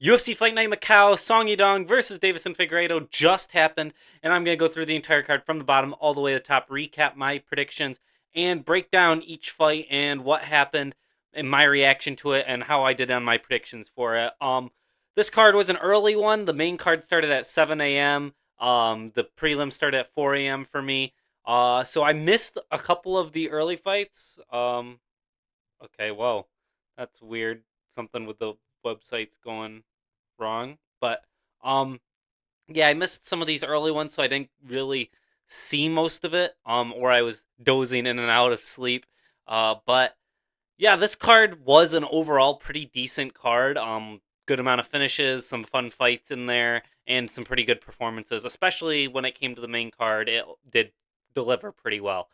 UFC Fight Night Macau, Song Yadong versus Davison Figueiredo just happened, and I'm going to go through the entire card from the bottom all the way to the top, recap my predictions, and break down each fight and what happened and my reaction to it and how I did on my predictions for it. This card was an early one. The main card started at 7 a.m. The prelim started at 4 a.m. for me. So I missed a couple of the early fights. Okay, whoa, that's weird. Something with the website's going wrong. But um yeah, I missed some of these early ones, so I didn't really see most of it. Or I was dozing in and out of sleep. But yeah, this card was an overall pretty decent card. Good amount of finishes, some fun fights in there, and some pretty good performances. Especially when it came to the main card, it did deliver pretty well.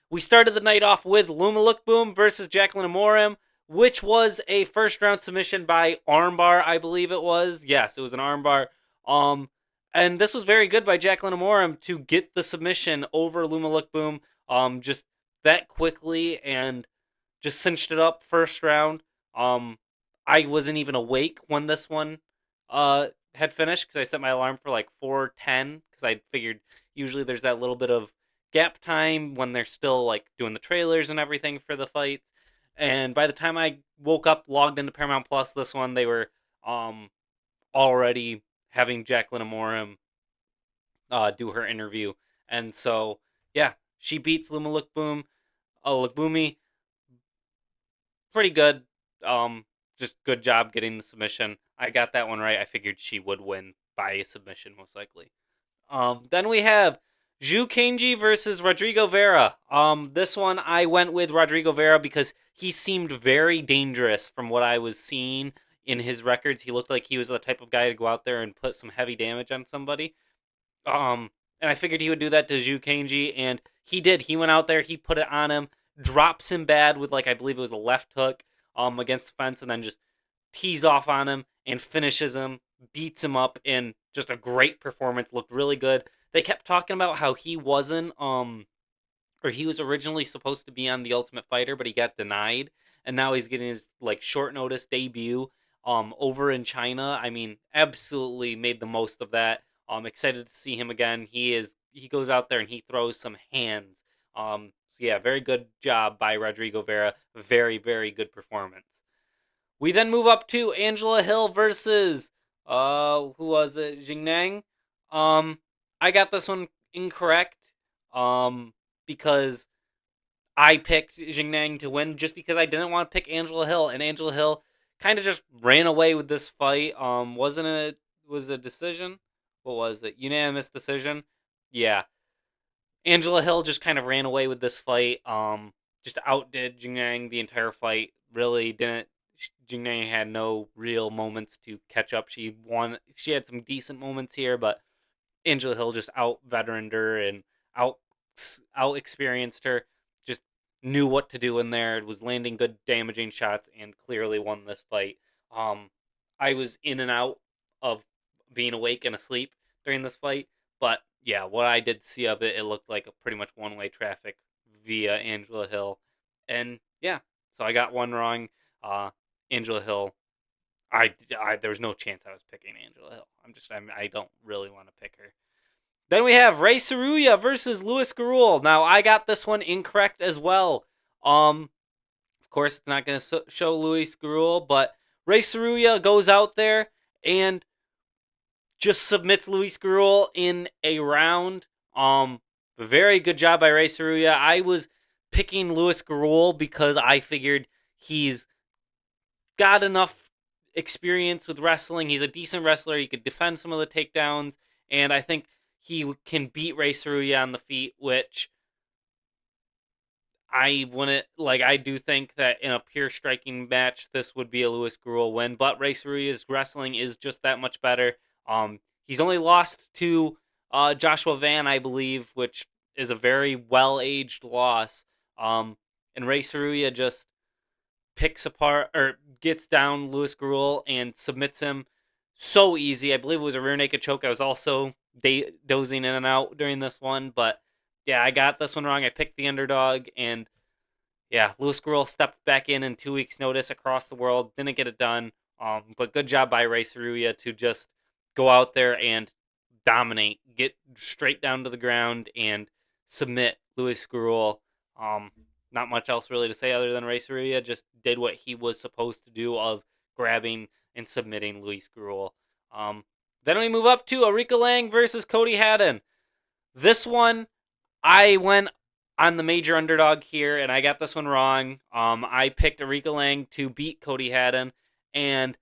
We started the night off with Luma Lookboom versus Jacqueline Amorim, which was a first round submission by armbar, I believe it was. Yes, it was an armbar. Um, and this was very good by Jacqueline Amorim to get the submission over Luma Lookboom. Just that quickly and just cinched it up first round. Um, I wasn't even awake when this one had finished because I set my alarm for like 4:10 because I figured usually there's that little bit of gap time when they're still like doing the trailers and everything for the fights. And by the time I woke up, logged into Paramount Plus, this one they were um already having Jacqueline Amorim do her interview, and so yeah, she beats Luma Lookboom, Lookboomy pretty good. Um, just good job getting the submission. I got that one right. I figured she would win by a submission most likely. Then we have Zhu Kenji versus Rodrigo Vera. This one I went with Rodrigo Vera because he seemed very dangerous from what I was seeing in his records. He looked like he was the type of guy to go out there and put some heavy damage on somebody. And I figured he would do that to Zhu Kenji, and he did. He went out there, he put it on him, drops him bad with like I believe it was a left hook, against the fence, and then just tees off on him and finishes him, beats him up in just a great performance. Looked really good. They kept talking about how he wasn't or he was originally supposed to be on the Ultimate Fighter, but he got denied, and now he's getting his like short notice debut over in China. I mean, absolutely made the most of that. I'm excited to see him again. He goes out there and he throws some hands. So yeah, very good job by Rodrigo Vera. Very very good performance. We then move up to Angela Hill versus who was it? Jingnang. Um I got this one incorrect. Because I picked Jingnang to win just because I didn't want to pick Angela Hill, and Angela Hill kind of just ran away with this fight. Wasn't it was a decision? What was it? Unanimous decision. Yeah, Angela Hill just kind of ran away with this fight. Just outdid Jingnang the entire fight. Really didn't. Jingnang had no real moments to catch up. She won. She had some decent moments here, but Angela Hill just out veteraned her and out out experienced her. Just knew what to do in there. Was landing good damaging shots and clearly won this fight. Um, I was in and out of being awake and asleep during this fight, but yeah, what I did see of it, it looked like a pretty much one way traffic via Angela Hill, and yeah, so I got one wrong. Angela Hill there was no chance I was picking Angela Hill. I don't really want to pick her. Then we have Ray Saruya versus Louis Garul. Now I got this one incorrect as well. Of course it's not going to show Louis Garul, but Ray Saruya goes out there and just submits Louis Garul in a round. Very good job by Ray Saruya. I was picking Louis Garul because I figured he's got enough experience with wrestling. He's a decent wrestler. He could defend some of the takedowns, and I think he can beat Ray Saruya on the feet, which I wouldn't like. I do think that in a pure striking match, this would be a Louis Garul win. But Ray Saruya's wrestling is just that much better. He's only lost to Joshua Van, I believe, which is a very well aged loss. And Ray Saruya just picks apart or gets down Louis Garul and submits him so easy. I believe it was a rear naked choke. I was also dozing in and out during this one, but yeah, I got this one wrong. I picked the underdog, and yeah, Louis Garul stepped back in 2 weeks' notice across the world. Didn't get it done. But good job by Ray Saruya to just go out there and dominate, get straight down to the ground, and submit Louis Gruel. Um, Not much else really to say other than Ray Saruya just did what he was supposed to do of grabbing and submitting Louis Gruel. Um, then we move up to Arika Lang versus Cody Haddon. This one, I went on the major underdog here, and I got this one wrong. I picked Arika Lang to beat Cody Haddon, and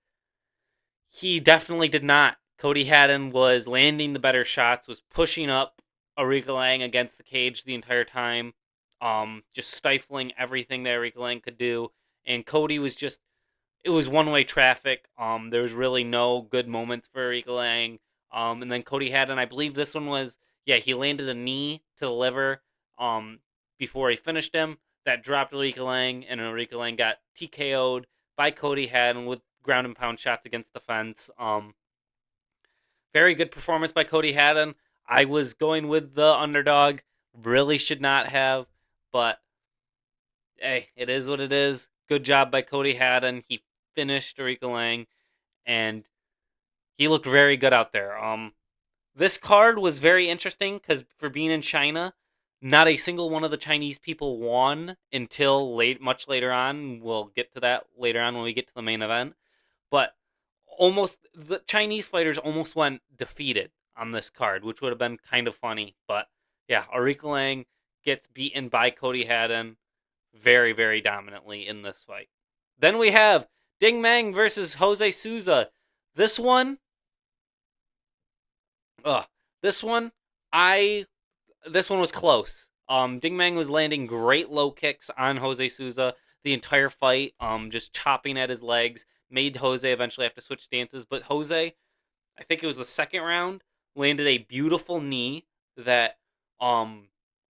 he definitely did not. Cody Haddon was landing the better shots, was pushing up Arika Lang against the cage the entire time, just stifling everything that Arika Lang could do. And Cody was just, it was one way traffic. There was really no good moments for Arika Lang. And then Cody Haddon, I believe this one was, yeah, he landed a knee to the liver um, before he finished him. That dropped Arika Lang, and Arika Lang got TKO'd by Cody Haddon with ground and pound shots against the fence. Very good performance by Cody Haddon. I was going with the underdog. Really should not have, but hey, it is what it is. Good job by Cody Haddon. He finished Arika Lang, and he looked very good out there. This card was very interesting because for being in China, not a single one of the Chinese people won until much later on. We'll get to that later on when we get to the main event. But almost the Chinese fighters almost went defeated on this card, which would have been kind of funny. But yeah, Arika Lang gets beaten by Cody Haddon very, very dominantly in this fight. Then we have Ding Meng versus Jose Souza. This one, ugh, this one, I this one was close. Ding Meng was landing great low kicks on Jose Souza the entire fight, just chopping at his legs, made Jose eventually have to switch stances. But Jose, I think it was the second round, landed a beautiful knee that um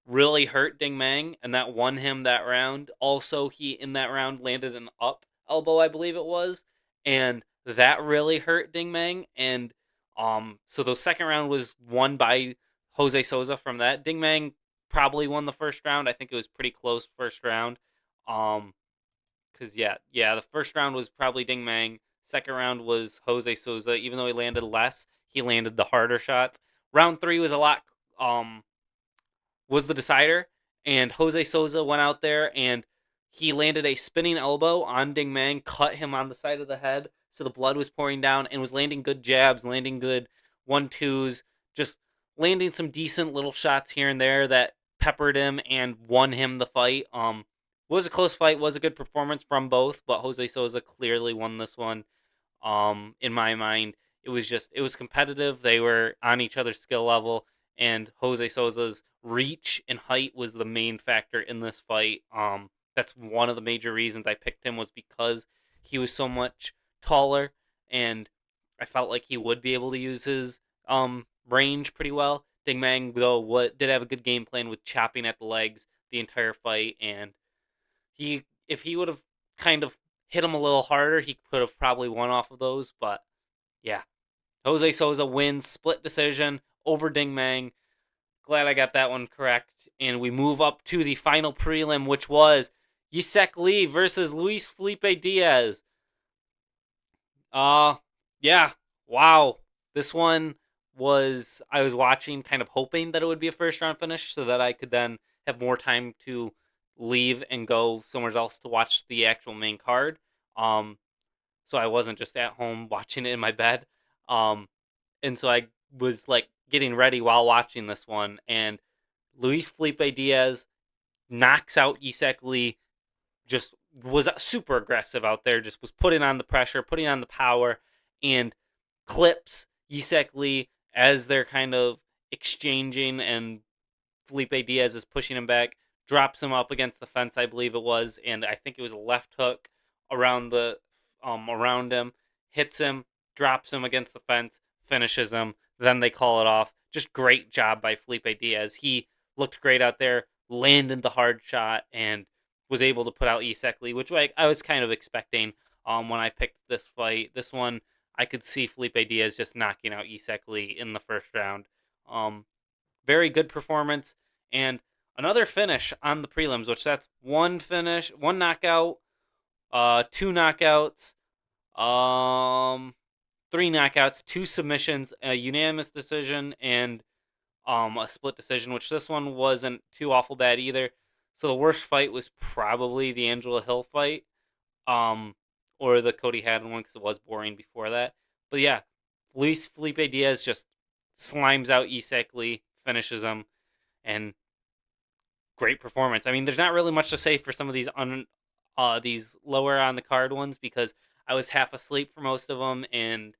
really hurt Ding Meng, and that won him that round. Also, he in that round landed an up elbow, I believe it was, and that really hurt Ding Meng. And so the second round was won by Jose Souza from that. Ding Meng probably won the first round. I think it was pretty close first round. Um, Cause yeah, the first round was probably Ding Meng. Second round was Jose Souza. Even though he landed less, he landed the harder shots. Round three was a lot um was the decider, and Jose Souza went out there and he landed a spinning elbow on Ding Meng, cut him on the side of the head, so the blood was pouring down, and was landing good jabs, landing good 1-2s, just landing some decent little shots here and there that peppered him and won him the fight. Was a close fight, was a good performance from both, but Jose Souza clearly won this one. In my mind, it was competitive. They were on each other's skill level, and Jose Souza's reach and height was the main factor in this fight. That's one of the major reasons I picked him, was because he was so much taller, and I felt like he would be able to use his range pretty well. Ding Meng, though, did have a good game plan with chopping at the legs the entire fight, and if he would have kind of hit him a little harder, he could have probably won off of those. But yeah, Jose Souza wins split decision over Ding Meng. Glad I got that one correct. And we move up to the final prelim, which was Yisek Lee versus Luis Felipe Diaz. Uh, yeah, wow. This one was, I was watching, kind of hoping that it would be a first round finish so that I could then have more time to leave and go somewhere else to watch the actual main card. Um, so I wasn't just at home watching it in my bed. Um, and so I was like getting ready while watching this one, and Luis Felipe Diaz knocks out Isak Lee. Just was super aggressive out there. Just was putting on the pressure, putting on the power, and clips Isak Lee as they're kind of exchanging, and Felipe Diaz is pushing him back, drops him up against the fence, I believe it was, and I think it was a left hook around him, hits him, drops him against the fence, finishes him. Then they call it off. Just great job by Felipe Diaz. He looked great out there, landed the hard shot, and was able to put out Isak Lee, which I was kind of expecting when I picked this fight. This one, I could see Felipe Diaz just knocking out Isak Lee in the first round. Very good performance, and another finish on the prelims, which that's one finish, one knockout, two knockouts, Um, three knockouts, two submissions, a unanimous decision, and a split decision. Which this one wasn't too awful bad either. So the worst fight was probably the Angela Hill fight, um, or the Cody Haddon one because it was boring before that. But yeah, Luis Felipe Diaz just slimes out Isak Lee, finishes him, and great performance. I mean, there's not really much to say for some of these lower on the card ones because I was half asleep for most of them, and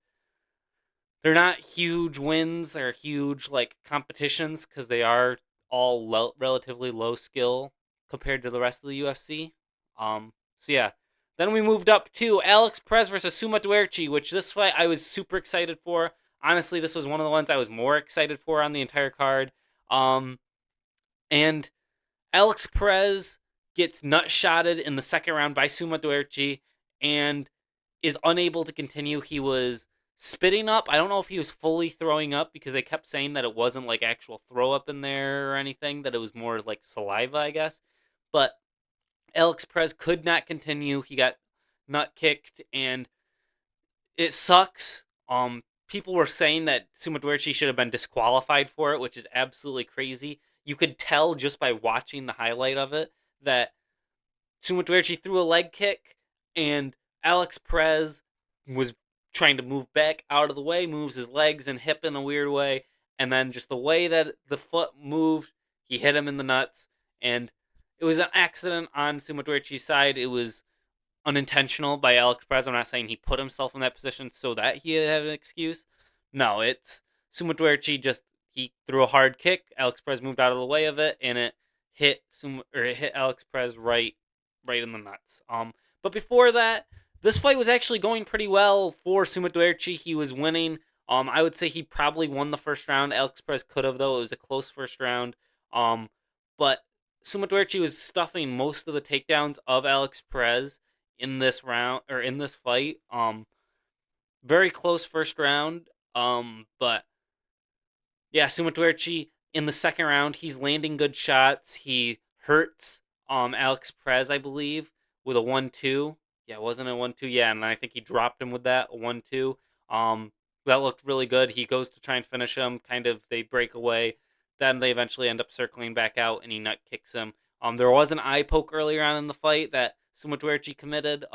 they're not huge wins or huge like competitions because they are all relatively low skill compared to the rest of the UFC. So yeah. Then we moved up to Alex Perez versus Suma Duerchi, which this fight I was super excited for. Honestly, this was one of the ones I was more excited for on the entire card. Um, and Alex Perez gets nut shotted in the second round by Suma Duerchi and is unable to continue. He was spitting up. I don't know if he was fully throwing up because they kept saying that it wasn't like actual throw up in there or anything, that it was more like saliva, I guess. But Alex Perez could not continue. He got nut kicked and it sucks. People were saying that Suma Duerchi should have been disqualified for it, which is absolutely crazy. You could tell just by watching the highlight of it that Suma Duerchi threw a leg kick, and Alex Perez was trying to move back out of the way, moves his legs and hip in a weird way, and then just the way that the foot moved, he hit him in the nuts, and it was an accident on Suma Duerchi's side. It was unintentional by Alex Perez. I'm not saying he put himself in that position so that he had an excuse. No, it's Suma Duerchi just he threw a hard kick. Alex Perez moved out of the way of it, and it hit Alex Perez right in the nuts. But before that, this fight was actually going pretty well for Suma Duerchi. He was winning. I would say he probably won the first round. Alex Perez could have though. It was a close first round. But Suma Duerchi was stuffing most of the takedowns of Alex Perez in this round or in this fight. Very close first round. But yeah, Suma Duerchi in the second round, he's landing good shots. He hurts Alex Perez, I believe, with a 1-2. Yeah, wasn't it 1-2? Yeah, and I think he dropped him with that 1-2. That looked really good. He goes to try and finish him. Kind of, they break away. Then they eventually end up circling back out, and he nut kicks him. There was an eye poke earlier on in the fight that Suma Duerchi committed.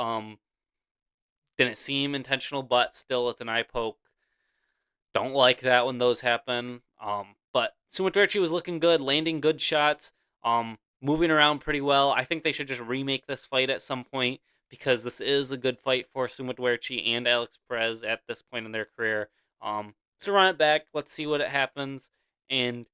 Didn't seem intentional, but still, it's an eye poke. Don't like that when those happen. But Suma Duerchi was looking good, landing good shots, moving around pretty well. I think they should just remake this fight at some point because this is a good fight for Suma Duerchi and Alex Perez at this point in their career. So run it back. Let's see what it happens. And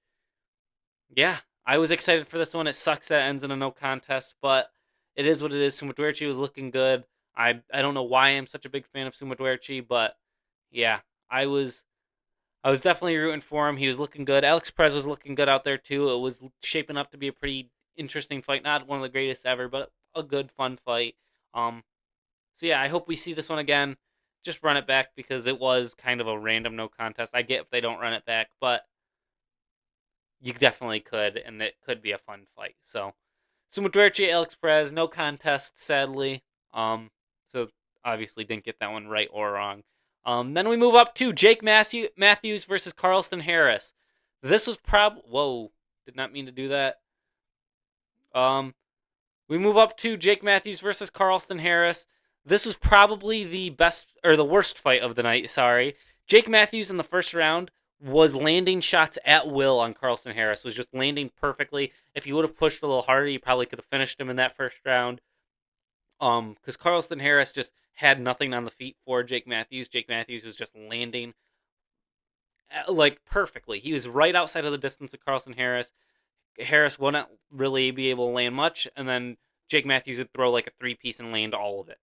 yeah, I was excited for this one. It sucks that it ends in a no contest, but it is what it is. Suma Duerchi was looking good. I don't know why I'm such a big fan of Suma Duerchi, but yeah, I was definitely rooting for him. He was looking good. Alex Perez was looking good out there too. It was shaping up to be a pretty interesting fight. Not one of the greatest ever, but a good, fun fight. Um, so yeah, I hope we see this one again. Just run it back because it was kind of a random no contest. I get if they don't run it back, but you definitely could, and it could be a fun fight. So, Suma Duerchi, Alex Perez, no contest, sadly. So obviously didn't get that one right or wrong. Then we move up to Jake Matthews versus Carlston Harris. This was whoa, did not mean to do that. Um, we move up to Jake Matthews versus Carlston Harris. This was probably the best or the worst fight of the night. Sorry, Jake Matthews in the first round was landing shots at will on Carlston Harris. Was just landing perfectly. If he would have pushed a little harder, he probably could have finished him in that first round. Because Carlston Harris just had nothing on the feet for Jake Matthews. Jake Matthews was just landing like perfectly. He was right outside of the distance of Carlston Harris. Harris wouldn't really be able to land much, and then Jake Matthews would throw like a three-piece and land all of it.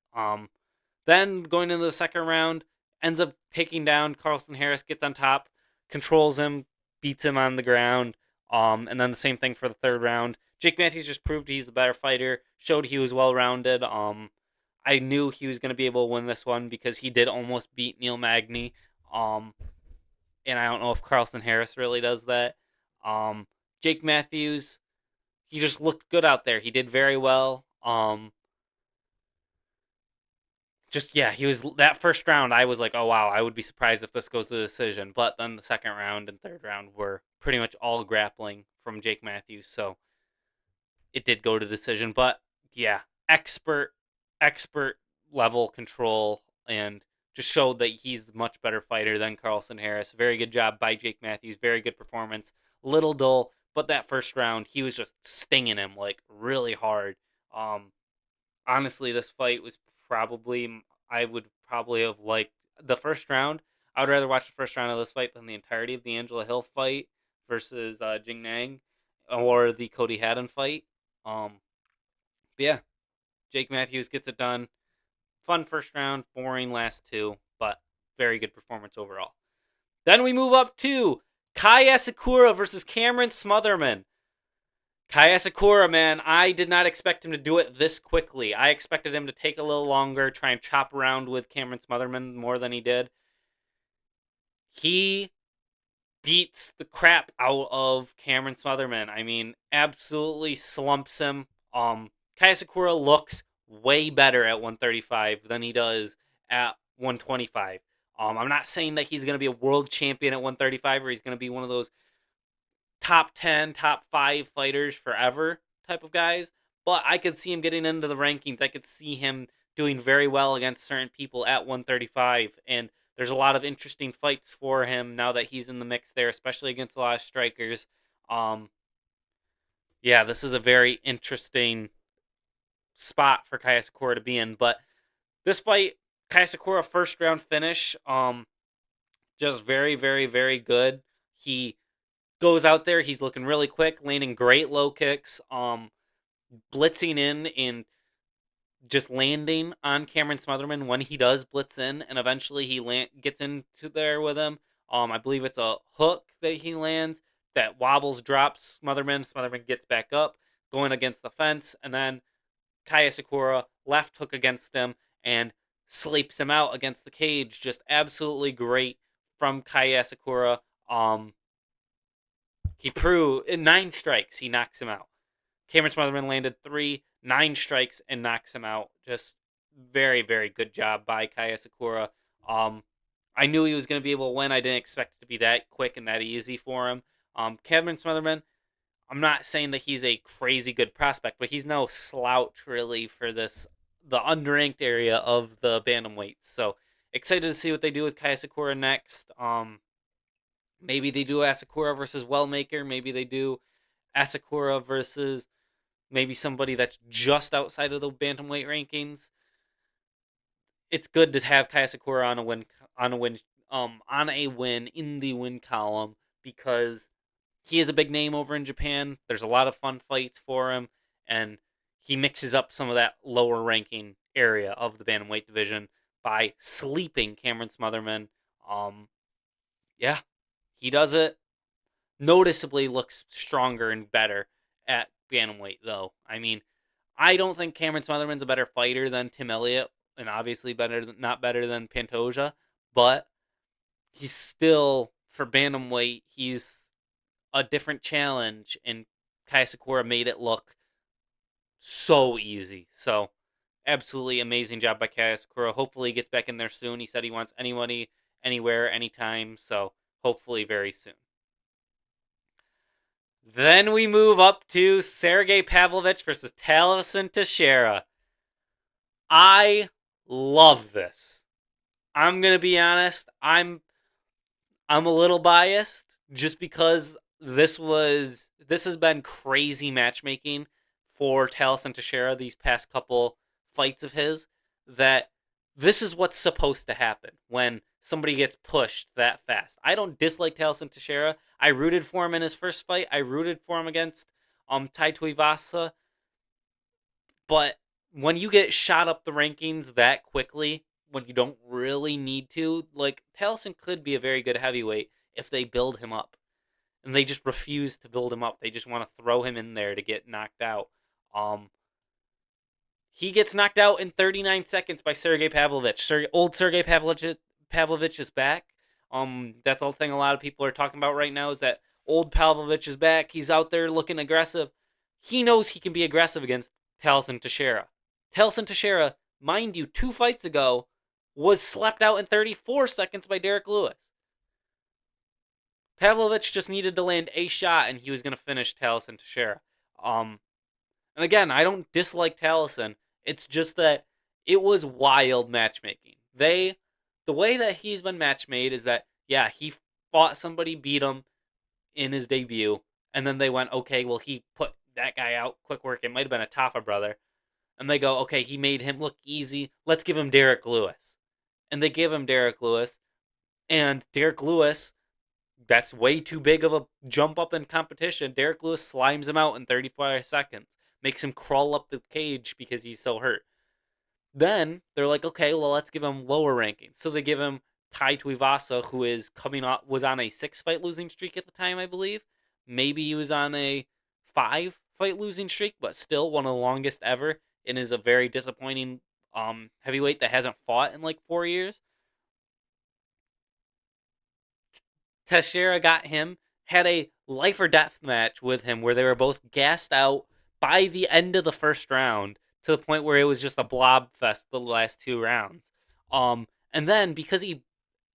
Then going into the second round, ends up taking down Carlston Harris, gets on top, controls him, beats him on the ground. And then the same thing for the third round. Jake Matthews just proved he's the better fighter, showed he was well-rounded. I knew he was going to be able to win this one because he did almost beat Neil Magny. And I don't know if Carlston Harris really does that. Jake Matthews, he just looked good out there. He did very well. just yeah, he was that first round. I was like, oh wow, I would be surprised if this goes to the decision. But then the second round and third round were pretty much all grappling from Jake Matthews, so it did go to decision. But yeah, expert, expert level control, and just showed that he's a much better fighter than Carlson Harris. Very good job by Jake Matthews. Very good performance. Little dull, but that first round he was just stinging him like really hard. Um, Honestly, this fight was probably I would probably have liked the first round. I would rather watch the first round of this fight than the entirety of the Angela Hill fight versus Jing Nang or the Cody Haddon fight. But yeah, Jake Matthews gets it done. Fun first round, boring last two, but very good performance overall. Then we move up to Kai Asakura versus Cameron Smotherman. Kai Asakura, man, I did not expect him to do it this quickly. I expected him to take a little longer, try and chop around with Cameron Smotherman more than he did. He beats the crap out of Cameron Smotherman. I mean, absolutely slumps him. Kai Asakura looks way better at 135 than he does at 125. I'm not saying that he's going to be a world champion at 135 or he's going to be one of those top 10, top 5 fighters forever type of guys, but I could see him getting into the rankings. I could see him doing very well against certain people at 135, and there's a lot of interesting fights for him now that he's in the mix there, especially against a lot of strikers. Um, yeah, this is a very interesting spot for Kai Sakura to be in, but this fight, Kai Sakura first round finish, just very, very, very good. He goes out there. He's looking really quick, landing great low kicks, blitzing in and just landing on Cameron Smotherman when he does blitz in, and eventually he gets into there with him. I believe it's a hook that he lands that wobbles, drops Smotherman. Smotherman gets back up, going against the fence, and then Kai Sakura left hook against him and sleeps him out against the cage. Just absolutely great from Kai Sakura. He proved in 9 strikes, he knocks him out. Cameron Smotherman landed 3, 9 strikes, and knocks him out. Just very, very good job by Kai Sakura. I knew he was going to be able to win. I didn't expect it to be that quick and that easy for him. Cameron Smotherman, I'm not saying that he's a crazy good prospect, but he's no slouch really for the underranked area of the bantamweights. So excited to see what they do with Kai Sakura next. Maybe they do Asakura versus Wellmaker. Maybe they do Asakura versus maybe somebody that's just outside of the bantamweight rankings. It's good to have Kai Asakura on a win in the win column because he is a big name over in Japan. There's a lot of fun fights for him, and he mixes up some of that lower ranking area of the bantamweight division by sleeping Cameron Smotherman. Yeah, he does it. Noticeably looks stronger and better at bantamweight, though. I mean, I don't think Cameron Smotherman's a better fighter than Tim Elliott, and obviously not better than Pantoja, but he's still for bantamweight. He's a different challenge, and Kai Sakura made it look so easy. So, absolutely amazing job by Kai Sakura. Hopefully, he gets back in there soon. He said he wants anybody, anywhere, anytime. So, hopefully, very soon. Then we move up to Sergey Pavlovich versus Taliesin Teixeira. I love this. I'm gonna be honest. I'm a little biased just because this has been crazy matchmaking for Taliesin Teixeira these past couple fights of his. That this is what's supposed to happen when somebody gets pushed that fast. I don't dislike Taliesin Teixeira. I rooted for him in his first fight. I rooted for him against Tai Tuivasa. But when you get shot up the rankings that quickly, when you don't really need to, like Taliesin could be a very good heavyweight if they build him up. And they just refuse to build him up. They just want to throw him in there to get knocked out. He gets knocked out in 39 seconds by Sergey Pavlovich. Old Sergey Pavlovich is back. That's the thing a lot of people are talking about right now is that old Pavlovich is back. He's out there looking aggressive. He knows he can be aggressive against Taliesin Teixeira. Taliesin Teixeira mind you, 2 fights ago, was slept out in 34 seconds by Derek Lewis. Pavlovich just needed to land a shot, and he was going to finish Taliesin Teixeira. And again, I don't dislike Taliesin. It's just that it was wild matchmaking. The way that he's been match made is that, yeah, he fought somebody, beat him in his debut, and then they went, okay, well, he put that guy out, quick work. It might have been a Tafa brother. And they go, okay, he made him look easy. Let's give him Derek Lewis. And they give him Derek Lewis. And Derek Lewis, that's way too big of a jump up in competition. Derek Lewis slimes him out in 35 seconds, makes him crawl up the cage because he's so hurt. Then they're like, okay, well, let's give him lower rankings. So they give him Tai Tuivasa, who is was on a 6-fight losing streak at the time, I believe. Maybe he was on a 5-fight losing streak, but still one of the longest ever, and is a very disappointing heavyweight that hasn't fought in like 4 years. Teixeira got him, had a life or death match with him where they were both gassed out by the end of the first round to the point where it was just a blob fest the last 2 rounds. And then because he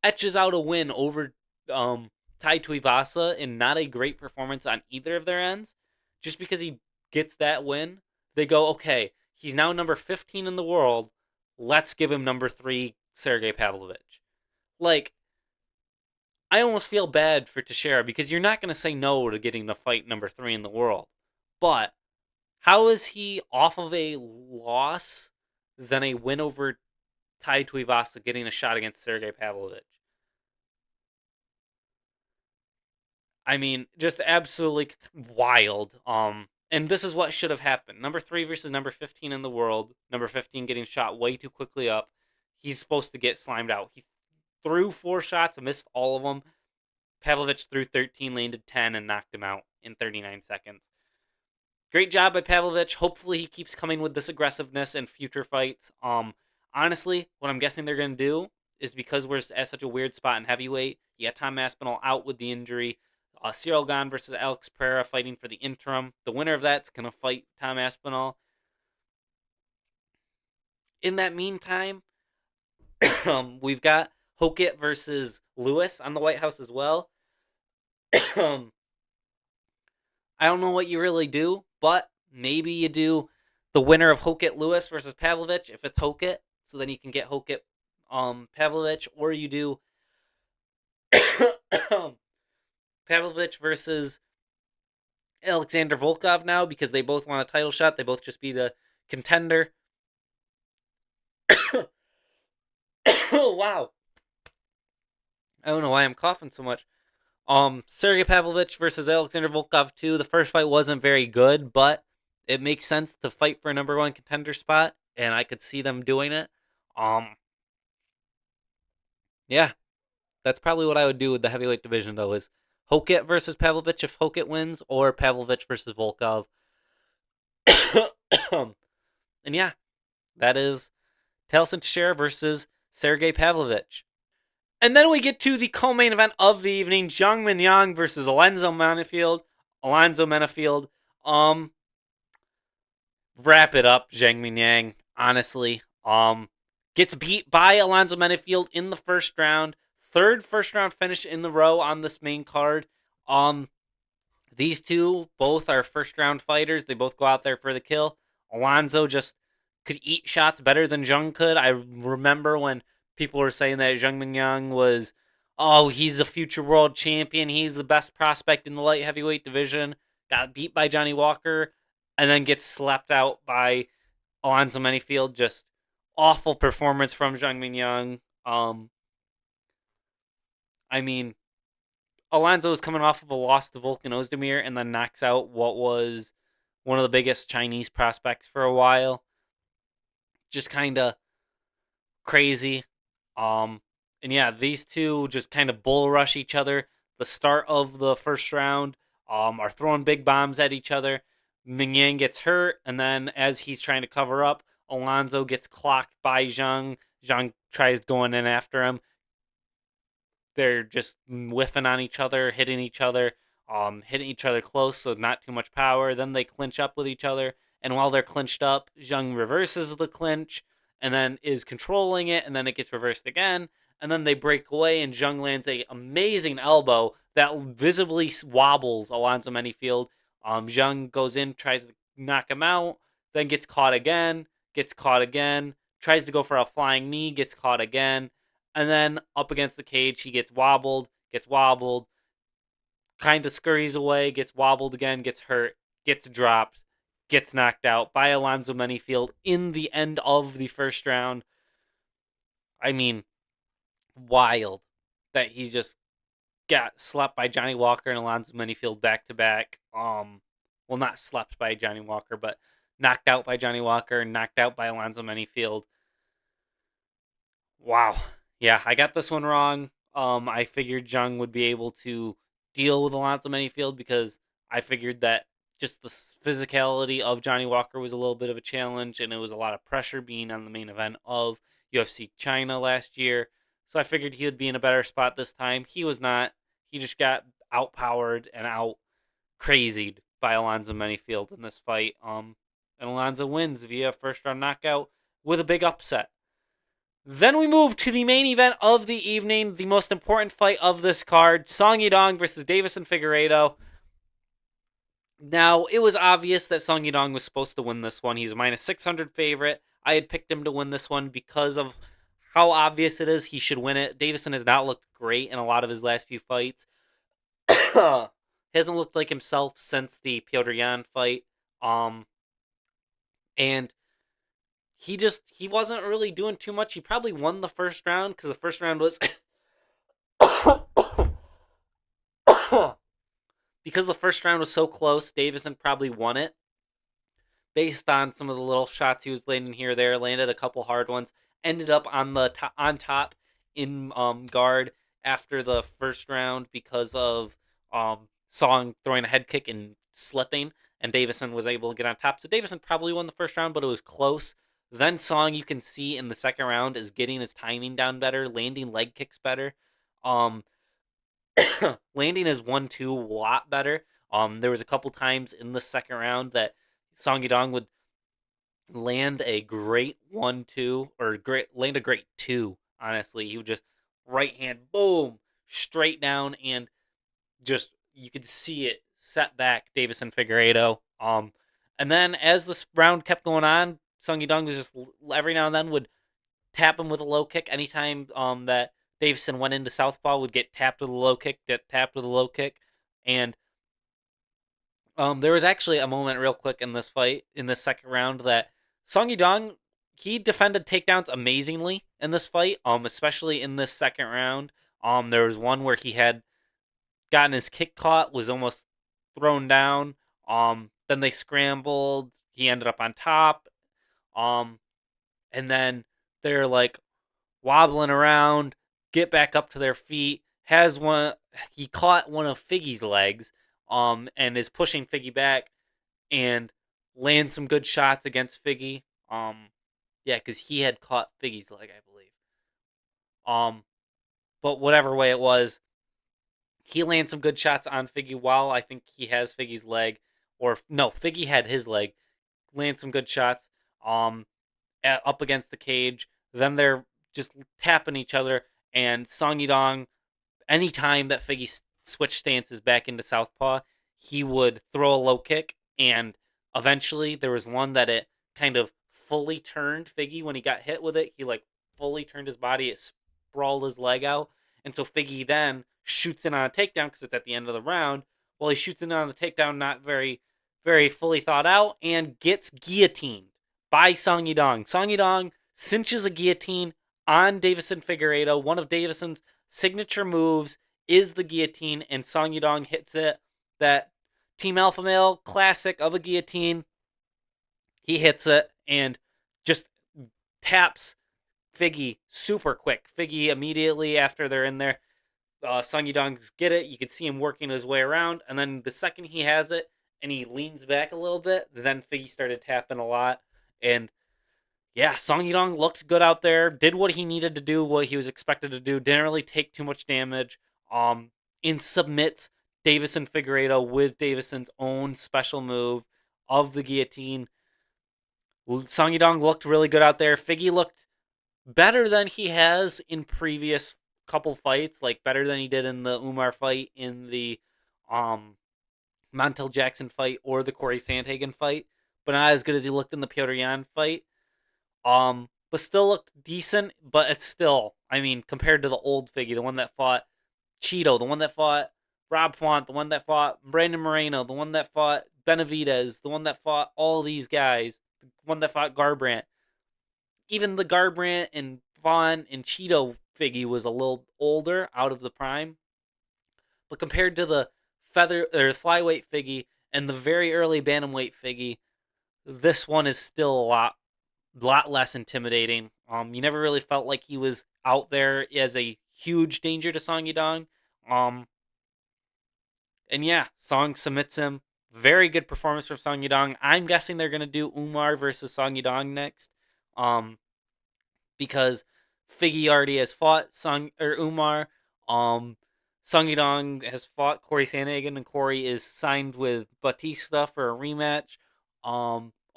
etches out a win over Tai Tuivasa in not a great performance on either of their ends, just because he gets that win, they go, okay, he's now number 15 in the world. Let's give him number 3, Sergey Pavlovich. Like, I almost feel bad for Teixeira because you're not going to say no to getting the fight number 3 in the world. But how is he off of a loss than a win over Tai Tuivasa getting a shot against Sergey Pavlovich? I mean, just absolutely wild. And this is what should have happened. Number 3 versus number 15 in the world. Number 15 getting shot way too quickly up. He's supposed to get slimed out. He threw 4 shots, missed all of them. Pavlovich threw 13, landed 10, and knocked him out in 39 seconds. Great job by Pavlovich. Hopefully he keeps coming with this aggressiveness in future fights. Honestly, what I'm guessing they're going to do is because we're at such a weird spot in heavyweight, you got Tom Aspinall out with the injury. Cyril Gane versus Alex Pereira fighting for the interim. The winner of that's going to fight Tom Aspinall. In that meantime, we've got Hokit versus Lewis on the White House as well. I don't know what you really do, but maybe you do the winner of Hokit Lewis versus Pavlovich if it's Hokit, so then you can get Hokit Pavlovich, or you do Pavlovich versus Alexander Volkov now because they both want a title shot. They both just be the contender. Oh, wow. I don't know why I'm coughing so much. Sergey Pavlovich versus Alexander Volkov 2. The first fight wasn't very good, but it makes sense to fight for a number 1 contender spot, and I could see them doing it. Yeah, that's probably what I would do with the heavyweight division, though, is Hokit versus Pavlovich if Hokit wins, or Pavlovich versus Volkov. And yeah, that is Taliesin Teixeira versus Sergey Pavlovich. And then we get to the co-main event of the evening, Zhang Minyang versus Alonzo Menifield. Wrap it up, Zhang Minyang, honestly. Gets beat by Alonzo Menifield in the first round. 3rd first round finish in the row on this main card. These two both are first round fighters. They both go out there for the kill. Alonzo just could eat shots better than Zhang could. I remember when people were saying that Zhang Minyang was, oh, he's a future world champion. He's the best prospect in the light heavyweight division. Got beat by Johnny Walker and then gets slapped out by Alonzo Menifield. Just awful performance from Zhang Minyang. I mean, Alonzo is coming off of a loss to Volkan Ozdemir and then knocks out what was one of the biggest Chinese prospects for a while. Just kind of crazy. And yeah, these two just kind of bull rush each other. The start of the first round are throwing big bombs at each other. Minyang gets hurt, and then as he's trying to cover up, Alonzo gets clocked by Zhang. Zhang tries going in after him. They're just whiffing on each other, hitting each other close, so not too much power. Then they clinch up with each other, and while they're clinched up, Zhang reverses the clinch, and then is controlling it, and then it gets reversed again, and then they break away, and Zhang lands a amazing elbow that visibly wobbles Alonzo Manyfield. Zhang goes in, tries to knock him out, then gets caught again, tries to go for a flying knee, gets caught again, and then up against the cage, he gets wobbled, kind of scurries away, gets wobbled again, gets hurt, gets dropped, gets knocked out by Alonzo Manyfield in the end of the first round. I mean, wild that he just got slept by Johnny Walker and Alonzo Manyfield back to back. Well, not slept by Johnny Walker, but knocked out by Johnny Walker and knocked out by Alonzo Manyfield. Wow. Yeah, I got this one wrong. I figured Jung would be able to deal with Alonzo Manyfield because I figured that just the physicality of Johnny Walker was a little bit of a challenge, and it was a lot of pressure being on the main event of UFC China last year. So I figured he would be in a better spot this time. He was not. He just got outpowered and out crazied by Alonzo Manyfield in this fight. And Alonzo wins via first round knockout with a big upset. Then we move to the main event of the evening, the most important fight of this card, Song Yadong versus Davison Figueiredo. Now, it was obvious that Song Yadong was supposed to win this one. He's a minus 600 favorite. I had picked him to win this one because of how obvious it is he should win it. Davison has not looked great in a lot of his last few fights. He hasn't looked like himself since the Piotr Yan fight. And he wasn't really doing too much. He probably won the first round because the first round was because the first round was so close. Davison probably won it based on some of the little shots he was landing here or there. Landed a couple hard ones. Ended up on top in guard after the first round because of Song throwing a head kick and slipping, and Davison was able to get on top. So Davison probably won the first round, but it was close. Then Song, you can see in the second round, is getting his timing down better, landing leg kicks better, um, landing his 1-2 a lot better. There was a couple times in the second round that Song Yadong would land a great 1-2 or land a great 2. Honestly, he would just right hand, boom, straight down, and just you could see it set back Davison Figueiredo. And then as this round kept going on, Sung Yadong was just every now and then would tap him with a low kick. Anytime that Davison went into southpaw, would get tapped with a low kick, and there was actually a moment real quick in this fight in this second round that Song Yadong he defended takedowns amazingly in this fight, especially in this second round. There was one where he had gotten his kick caught, was almost thrown down. Then they scrambled. He ended up on top. And then they're like wobbling around, get back up to their feet. He caught one of Figgy's legs, and is pushing Figgy back and lands some good shots against Figgy. Yeah, because he had caught Figgy's leg, I believe. But whatever way it was, he lands some good shots on Figgy while I think he has Figgy's leg. Or, no, Figgy had his leg. Lands some good shots up against the cage. Then they're just tapping each other. And Song Yadong, anytime that Figgy switched stances back into southpaw, he would throw a low kick. And eventually there was one that it kind of fully turned Figgy when he got hit with it. He like fully turned his body. It sprawled his leg out. And so Figgy then shoots in on a takedown because it's at the end of the round. Well, he shoots in on the takedown, not very, very fully thought out, and gets guillotined by Song Yadong. Song Yadong cinches a guillotine on Davison Figueiredo. One of Davison's signature moves is the guillotine, and Song Yadong hits it. That Team Alpha Male classic of a guillotine. He hits it and just taps Figgy super quick. Figgy immediately after they're in there, Sung Yadong's get it. You can see him working his way around, and then the second he has it and he leans back a little bit, then Figgy started tapping a lot. And yeah, Song Yadong looked good out there, did what he needed to do, what he was expected to do, didn't really take too much damage. And submits Davison Figueiredo with Davison's own special move of the guillotine. Song Yudong looked really good out there. Figgy looked better than he has in previous couple fights, like better than he did in the Umar fight, in the um Montel Jackson fight, or the Corey Sandhagen fight, but not as good as he looked in the Piotr Yan fight. But still looked decent. But it's still, I mean, compared to the old Figgy, the one that fought Cheeto, the one that fought Rob Font, the one that fought Brandon Moreno, the one that fought Benavidez, the one that fought all these guys, the one that fought Garbrandt. Even the Garbrandt and Font and Cheeto Figgy was a little older, out of the prime. But compared to the feather or flyweight Figgy and the very early bantamweight Figgy, this one is still a lot less intimidating. You never really felt like he was out there as a huge danger to Song Yudong. Um, and yeah, Song submits him. Very good performance from Song Yudong. I'm guessing they're gonna do Umar versus Song Yudong next, um, because Figgy already has fought Song or Umar. Um, Song Yudong has fought Corey Sandhagen, and Corey is signed with Batista for a rematch.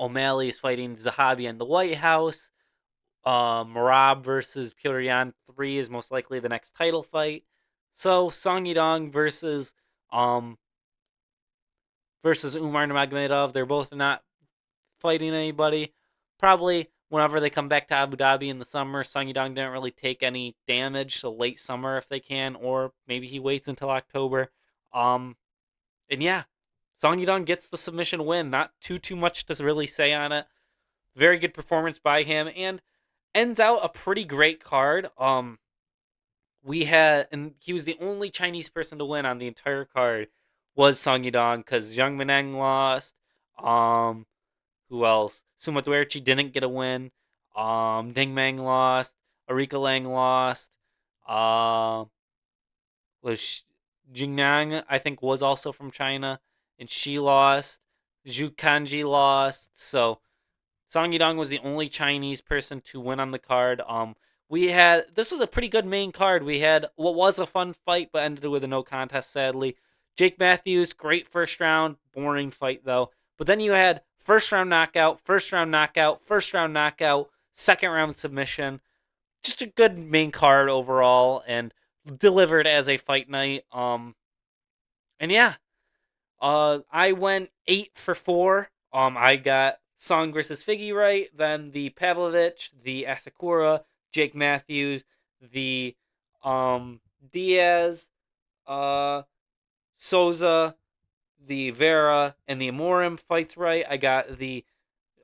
O'Malley is fighting Zahabi in the White House. Marab versus Piotr Yan 3 is most likely the next title fight. So Song Yudong um versus Umar Nurmagomedov. They're both not fighting anybody. Probably whenever they come back to Abu Dhabi in the summer, Song Yudong didn't really take any damage, so late summer if they can, or maybe he waits until October. Um, and yeah, Song Yudong gets the submission win. Not too much to really say on it. Very good performance by him, and ends out a pretty great card. We had, and he was the only Chinese person to win on the entire card was Song Yudong, because Zhang Mineng lost. Um, who else? Suma Duerchi didn't get a win. Ding Meng lost. Arika Lang lost. Uh, was Jingnang, I think, was also from China, and she lost. Zhu Kanji lost. So Song Yudong was the only Chinese person to win on the card. We had, this was a pretty good main card. We had what was a fun fight, but ended with a no contest, sadly. Jake Matthews, great first round, boring fight though. But then you had first round knockout, first round knockout, first round knockout, second round submission. Just a good main card overall, and delivered as a fight night. And yeah, I went 8 for 4. I got Song versus Figgy right, then the Pavlovich, the Asakura, Jake Matthews, the Diaz, uh Souza, the Vera, and the Amorim fights right. I got the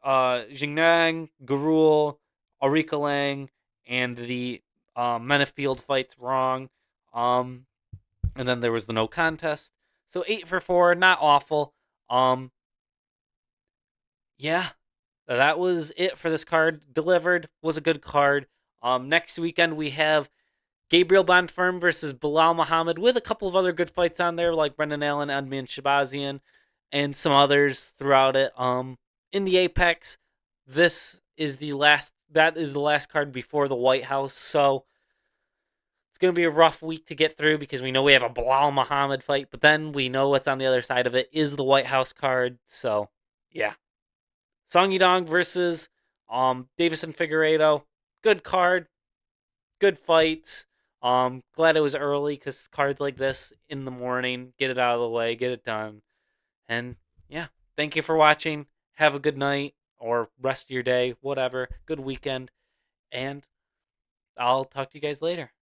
Jingnang, Garul, Arika Lang, and the Menefield fights wrong. Um, and then there was the no contest. So 8 for 4, not awful. Um, yeah, that was it for this card. Delivered, was a good card. Next weekend we have Gabriel Bonfirm versus Bilal Muhammad, with a couple of other good fights on there, like Brendan Allen, Edmund Shabazian, and some others throughout it. In the Apex, this is the last. That is the last card before the White House. So it's going to be a rough week to get through, because we know we have a Bilal Muhammad fight, but then we know what's on the other side of it is the White House card. So yeah, Song Yudong versus Davison Figueiredo, good card, good fights. Glad it was early, because cards like this in the morning, get it out of the way, get it done. And yeah, thank you for watching. Have a good night or rest of your day, whatever. Good weekend, and I'll talk to you guys later.